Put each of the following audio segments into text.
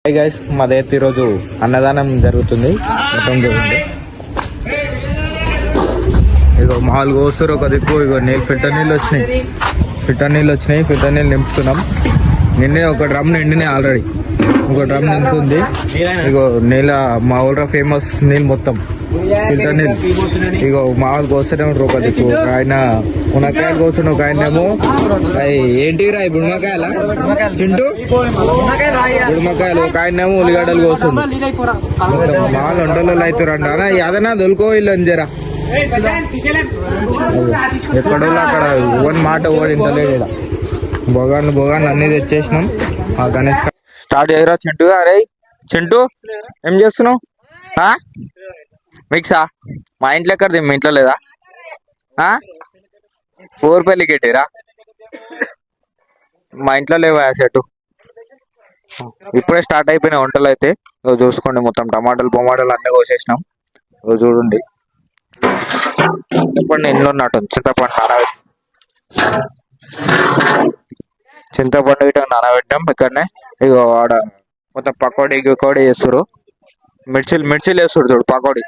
Guys మాదైతే ఈరోజు అన్నదానం జరుగుతుంది. మొత్తం చూడండి, ఇగో మామూలుగా వస్తారు ఒక దిక్కు. ఇగో ఫిల్టర్ నీళ్ళు వచ్చినాయి, ఫిల్టర్ నీళ్ళు నింపుతున్నాం. నిన్నే ఒక డ్రమ్ నిండినాయి ఆల్రెడీ, ఇంకో డ్రమ్ నింపుతుంది. ఇగో నీళ్ళ మా ఊళ్ళో ఫేమస్ నీళ్ళు మొత్తం ఫిల్టర్ నీళ్ళు. ఇగో మామూలు కోస్తూనే ఉంటారు ఒక దిక్కు. ఆయన మునక్కాయలు కోస్తుండే, ఒక ఆయనేమో ఏంటిరా బుడిమకాయల చింటూ బుడిమకాయలు, ఒక ఆయనేమో ఉల్లిగడ్డలు కోస్తుండు. మామూలు వంటలు అవుతారంట. అదనా దొలుకో ఇల్లు అని జరా ఎక్కడో అక్కడ ఓన్ మాట ఓడించలేదు. బొగాన్ని అన్ని తెచ్చేసినాం. గణేష్ స్టార్ట్ చేయరా చింటూ. అరే చింటూ ఏం చేస్తున్నావు? మిక్సా మా ఇంట్లో ఎక్కడది? మీ ఇంట్లో లేదా? ఊరిపల్లికి ఎట్టిరా? మా ఇంట్లో లేవా సెట్? ఇప్పుడే స్టార్ట్ అయిపోయినాయి వంటలు అయితే. చూసుకోండి, మొత్తం టమాటాలు అన్నీ కోసేసినాం. చూడండి, చింతపండు ఇంట్లో ఉన్నట్టు చింతపండు ఇట్లా నానబెట్టాం ఇక్కడనే. ఇగో ఆడ మొత్తం పకోడీ వేస్తారు. మిర్చీలు వేస్తారు చూడు. పకోడీ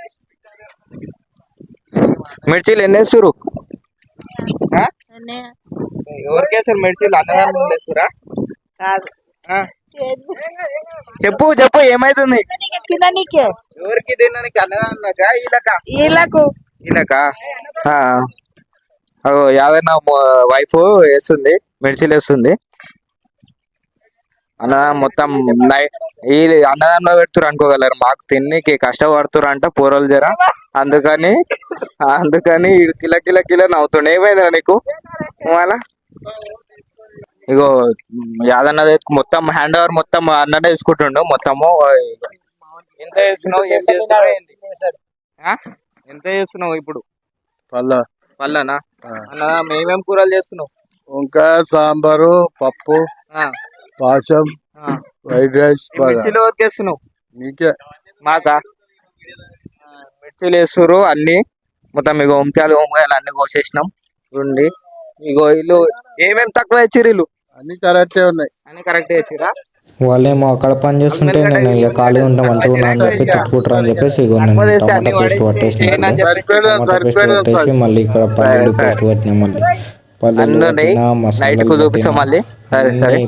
మిర్చీలు ఎన్ని వేస్తారు? ఎవరికేస్తారు మిర్చీలు? అన్నదానం వేస్తురా? చెప్పు ఏమైతుంది? తిననీకే. ఎవరికి తినడానికి? అన్నదానం వీళ్ళకా? యాదన్న వైఫ్ వేస్తుంది, మిర్చీలు వేస్తుంది. అన్నదానం మొత్తం ఈ అన్నదానంలో పెడుతురు అనుకోగలరు. మాకు తిన్నికి కష్టపడుతురు అంట పూరలు జర. అందుకని కిల నవ్వుతుండే. ఏమైందిరా నీకు? మళ్ళా ఇగో యాదన్న మొత్తం హ్యాండ్ ఓవర్ మొత్తం అన్ననే తీసుకుంటుండు మొత్తము. ఎంత చేస్తున్నావు? ఎంత చేస్తున్నావు ఇప్పుడు? పల్లనా అన్న? మేమేం కూరలు చేస్తున్నావు? వంకాయ, సాంబారు, పప్పు, పాశం, వైట్ రైస్. మిర్చిలు వరకు వేస్తున్నావు? నీకే. మాకా? మిర్చిలు వేస్తురు అన్ని మొత్తం. ఇగో వంకాయలు అన్ని కోసేసినాం. చూడండి, ఇగో ఇల్లు ఏమేమి తక్కువ ఇచ్చిర్రు? ఇల్లు అన్ని కరెక్టే ఉన్నాయి. అన్ని కరెక్టే ఇచ్చిరా? వాళ్ళేమో అక్కడ పని చేస్తుంటే నేను ఇక ఖాళీ ఉంటా మంచిగా ఉన్నా అని చెప్పి తిట్టుకుంటారు అని చెప్పేసి ఇగో నేను టమాటా పేస్ట్ పట్టేసి మళ్ళీ ఇక్కడ పల్లీలు పేస్ట్ పట్టినా. మళ్ళీ పల్లీలు మసాలా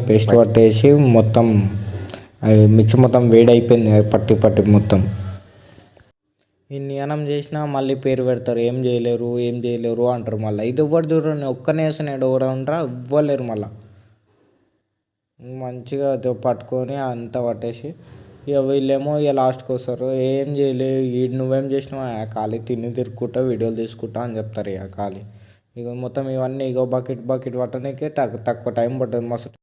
పేస్ట్ పట్టేసి మొత్తం మిక్స్ మొత్తం వేడి అయిపోయింది. పట్టి మొత్తం ఇన్ని అన్నం చేసినా మళ్ళీ పేరు పెడతారు. ఏం చేయలేరు అంటారు. మళ్ళీ ఇది ఎవ్వరు చూడండి, ఒక్కనే వేసిన ఎవరు ఉంటారా? ఇవ్వలేరు. మళ్ళీ మంచిగా పట్టుకొని అంతా పట్టేసి ఇక వీళ్ళేమో ఇక లాస్ట్కి వస్తారు. ఏం చేయలేదు, నువ్వేం చేసినావు? ఖాళీ తిరుగుకుంటా వీడియోలు తీసుకుంటా అని చెప్తారు. ఇక ఖాళీ ఇక మొత్తం ఇవన్నీ ఇక బకెట్ పట్టడానికే తక్కువ టైం పడుతుంది. మస్తు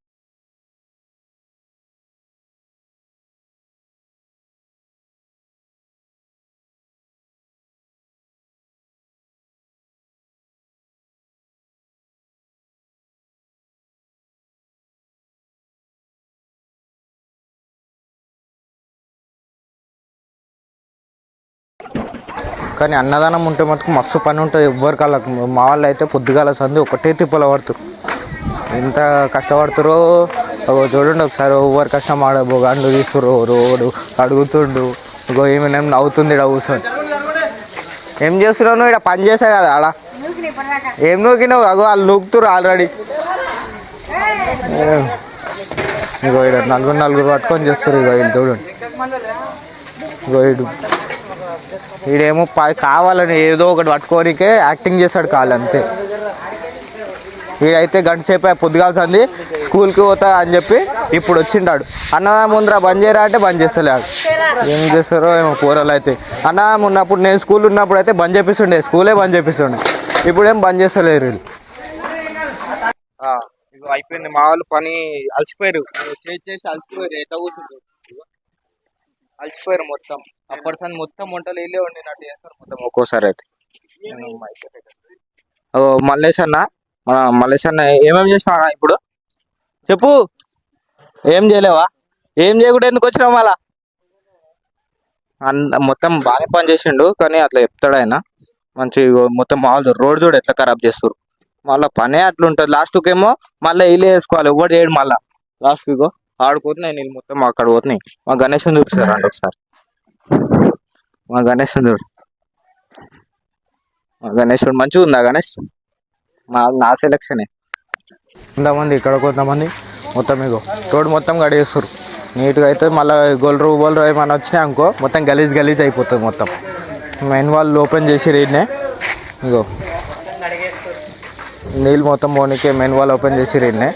కానీ అన్నదానం ఉంటే మటుకు మస్తు పని ఉంటుంది. ఎవ్వరికి వాళ్ళకి మా వాళ్ళు అయితే పొద్దుగాల సంది ఒకటే తిప్పలు పడుతురు. ఎంత కష్టపడుతురో చూడండి ఒకసారి. ఎవ్వరు కష్టం ఆడ బొగాండ్లు తీస్తురు, రోడ్డు అడుగుతుండు. ఇంకో ఏమైనా నవ్వుతుంది ఇక్కడ కూర్చొని. ఏం చేస్తున్నావు? ఇక్కడ పని చేసా కదా ఆడ. ఏం నూకినావు? అగో వాళ్ళు నూకుతురు ఆల్రెడీ. ఇగో ఇక్కడ నలుగురు పట్టుకొని చేస్తారు. ఇగో వీళ్ళు చూడండి. ఇగో వీడేమో కావాలని ఏదో ఒకటి పట్టుకోనికే యాక్టింగ్ చేస్తాడు కాళ్ళు అంతే. వీడైతే గంట సేపు పొద్దుగాల్సింది స్కూల్కి పోతా అని చెప్పి ఇప్పుడు వచ్చిండాడు. అన్నదానం ముందర బంద్ చేయరా అంటే బంద్ చేస్తలేడు. ఏం చేస్తారో ఏమో కూరలు అయితే. అన్నదానం ఉన్నప్పుడు నేను స్కూల్ ఉన్నప్పుడు అయితే బంద్ చేపిస్తుండే, స్కూలే బంద్ చేపిస్తుండే. ఇప్పుడేం బంద్ చేస్తలేరు వీళ్ళు. ఇక అయిపోయింది. మా వాళ్ళు పని అలసిపోయారు, చేసి అలసిపోయారు. ఎట్లా కూర్చుంటారు? అలసిపోయారు మొత్తం. అప్పటిసారి మొత్తం వంటలు వెళ్ళే వండినట్టు చేస్తారు మొత్తం ఒక్కోసారి అయితే. మల్లేష్ అన్న ఏమేమి చేసినావా ఇప్పుడు? చెప్పు. ఏం చేయలేవా? ఏం చేయకుండా ఎందుకు వచ్చినావు? మళ్ళా మొత్తం బాగానే పని చేసిండు, కానీ అట్లా చెప్తాడు ఆయన. మంచి మొత్తం మామూలు రోడ్ చూడు ఎట్లా ఖరాబ్ చేస్తారు. మళ్ళీ పనే అట్లా ఉంటుంది. లాస్ట్కేమో మళ్ళీ ఇల్లు వేసుకోవాలి, ఎవరు చేయడు. మళ్ళీ లాస్ట్కి ఇగో ఆడుకోతున్నాయి నీళ్ళు మొత్తం అక్కడ పోతున్నాయి. మా గణేష్ని చూపిస్తారు అండి ఒకసారి. మా గణేష్ని చూడు, మా గణేశుడు మంచిగా ఉందా గణేష్? నా సెలక్షనే. కొంతమంది ఇక్కడ, కొంతమంది మొత్తం ఇగో రోడ్ మొత్తం గడిగేస్తారు నీట్గా. అయితే మళ్ళీ గొల్లు ఏమైనా వచ్చినాయి అనుకో మొత్తం గలీజ్ అయిపోతుంది మొత్తం. మెయిన్ వాళ్ళు ఓపెన్ చేసి రీడ్నే ఇగో నీళ్ళు మొత్తం పోనీకే మెయిన్ వాళ్ళు ఓపెన్ చేసి రీడ్నే.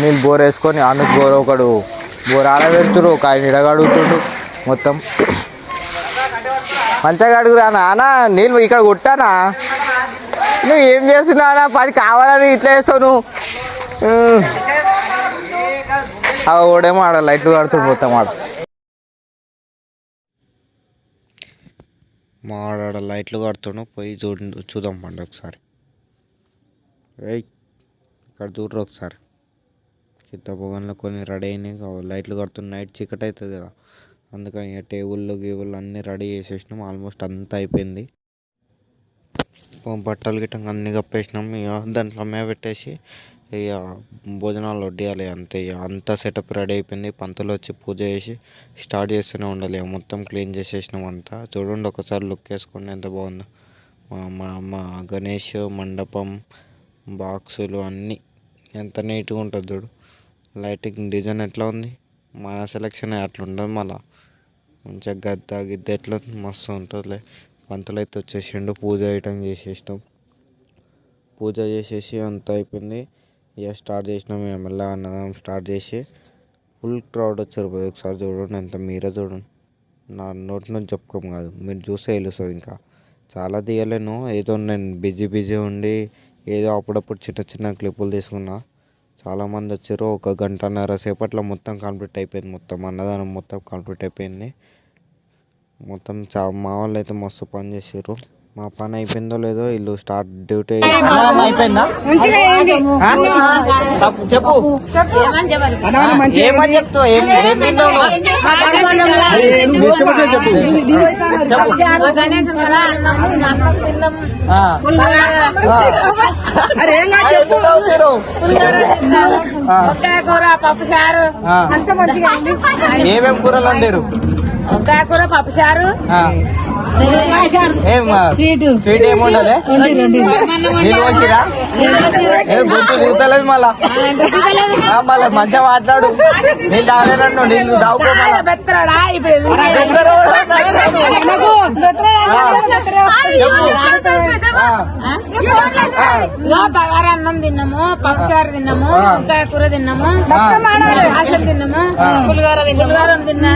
నీళ్ళు బోర్ వేసుకొని అందుకు ఒకడు బోర్ ఆడబెడుతురు, ఒక ఆయన ఇడగడుగుతుండు మొత్తం. మంచిగా అడుగురా నాన్న, నీళ్ళు ఇక్కడ కొట్టానా? నువ్వు ఏం చేస్తున్నానా? పని కావాలని ఇట్లా చేస్తావు నువ్వు. ఓడేమో ఆడ లైట్లు కడుతూ మొత్తం మా ఆడ లైట్లు కడుతుండు. పోయి చూద్దాం పండి ఒకసారి. ఇక్కడ చూడరు ఒకసారి. కింద పొగన్లో కొన్ని రెడీ అయినాయి, లైట్లు కడుతున్న. నైట్ చీకటి అవుతుంది కదా, అందుకని టేబుల్ గీబుల్ అన్నీ రెడీ చేసేసినాం. ఆల్మోస్ట్ అంతా అయిపోయింది. బట్టలు గిట్ట అన్నీ కప్పేసినాం. ఇక దాంట్లో అమ్మే పెట్టేసి ఇక భోజనాలు వడ్డియాలి అంతే. ఇక అంతా సెటప్ రెడీ అయిపోయింది. పంతులు వచ్చి పూజ చేసి స్టార్ట్ చేస్తూనే ఉండాలి. ఇక మొత్తం క్లీన్ చేసేసినాం అంతా. చూడండి ఒకసారి లుక్ వేసుకోండి ఎంత బాగుందో. మా గణేష్ మండపం, బాక్సులు అన్నీ ఎంత నీట్గా ఉంటుంది చూడు. లైటింగ్ డిజైన్ ఎట్లా ఉంది, మన సెలెక్షన్ అట్లా ఉండదు. మళ్ళీ మంచిగా గిద్ద ఎట్లా మస్తు ఉంటుందిలే. పంతులు అయితే వచ్చేసిండు, పూజ ఐటమ్ చేసేసినాం. పూజ చేసేసి అంతా అయిపోయింది. ఇక స్టార్ట్ చేసినాం. మేము మళ్ళీ అన్నదానం స్టార్ట్ చేసి ఫుల్ క్రౌడ్ వచ్చారు. పోయి ఒకసారి చూడండి ఎంత, మీరే చూడండి. నా నోటి నుంచి చెప్పుకోము కాదు, మీరు చూస్తే తెలుస్తుంది. ఇంకా చాలా తీయలేను, ఏదో నేను బిజీ ఉండి ఏదో అప్పుడప్పుడు చిన్న క్లిప్పులు తీసుకున్నా. చాలామంది వచ్చారు. 1 గంటన్నర సేపట్లో మొత్తం కంప్లీట్ అయిపోయింది. మొత్తం అన్నదానం మొత్తం కంప్లీట్ అయిపోయింది. మొత్తం మా వాళ్ళు అయితే మస్తు పని చేసారు. మా పని అయిపోయిందో లేదో వీళ్ళు స్టార్ట్ డ్యూటీ అయిపోయిందా చెప్పు. ఏమేమి కూరలు వండారు? వంకాయ కూర, పప్పు చారు, స్వీట్ ఏముండదు. నీళ్ళు వచ్చిరా? గుర్తు దిగుతలేదు మళ్ళా. మళ్ళీ మంచిగా మాట్లాడు. నేను తాగలేనన్ను, నీళ్ళు తాగుకో. బగారా అన్నం తిన్నాము, పప్పు చారు తిన్నాము, వంకాయ కూర తిన్నాము, ఆశలు తిన్నాము, పులిగోరం తిన్నా.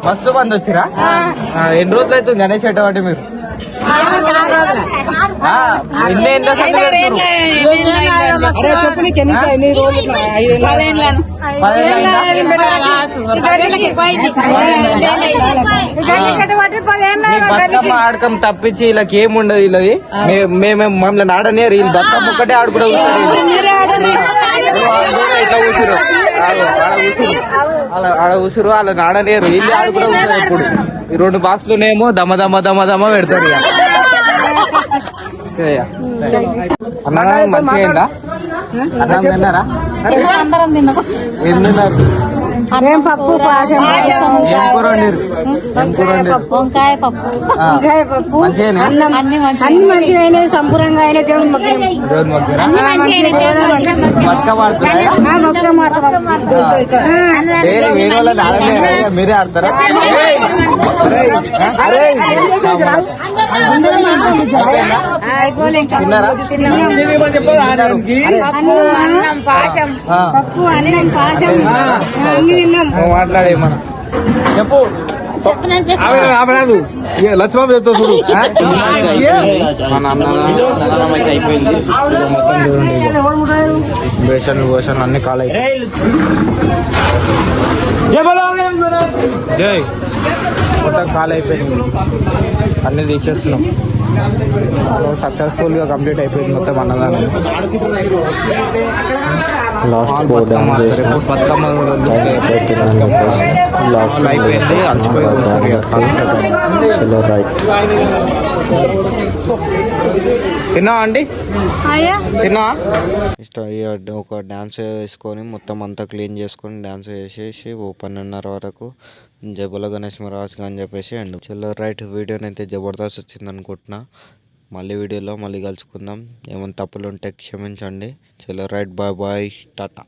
మస్తు మంది వచ్చిరా? ఎన్ని రోజులు అవుతుంది గణేష్ ఎటువంటి మీరు? బతుకమ్మ ఆడకం తప్పించి వీళ్ళకి ఏముండదు. వీళ్ళది మేము మమ్మల్ని ఆడనేరు. వీళ్ళు బతుకమ్మ ఒక్కటే ఆడుకుంటూ ఇట్లా కూర్చురు, ఆడ కూర్చురు. వాళ్ళని ఆడనేరు, వీళ్ళు ఆడుకుంటూ ఎప్పుడు. ఈ 2 బాక్సులునేమో దమ పెడతారు. అన్నదానం మంచిగా అయిందా? అన్నం తిన్నారా? ఏం తిన్నారు? పప్పు, ఏం కూర వండారు? వంకాయ పప్పు, మంచిగా అన్ని మంచిగా సంపూర్ణంగా అయినా దేవుని మీరే ఆడతారా? తిన్నారా? మాట్లాడే మనం చెప్పు. లక్ష్మణ్ చెప్తా చూడు. మన అన్నదానం అయితే అయిపోయింది. మొత్తం భోషన్లు అన్ని కాల్ జై మొత్తం కాల్ అయిపోయింది. అన్ని తీసేస్తున్నాం. సక్సెస్ఫుల్గా కంప్లీట్ అయిపోయింది మొత్తం అన్నదానం. లాస్ట్ డ్యాన్స్ చేసిన బతుకమ్మ టైం అయిపోతుందని చెప్పేసి లాస్ట్ అయిపోయింది, అలసిపోయి కూర్చోరు ఇక. చలో రైట్. తిన్నా అండి, తిన్నా. ఒక డ్యాన్స్ వేసుకొని మొత్తం అంతా క్లీన్ చేసుకొని డ్యాన్స్ వేసేసి 12:30 వరకు జబుల గణేష్ మహారాజ్ అని చెప్పేసి అండ్ చలో రైట్. వీడియోని అయితే జబర్దస్త్ వచ్చింది అనుకుంటున్నా. మళ్ళీ వీడియోలో మళ్ళీ కలుసుకుందాం. ఏమైనా తప్పులు ఉంటే క్షమించండి. చలో రైట్, బాయ్ బాయ్, టాటా.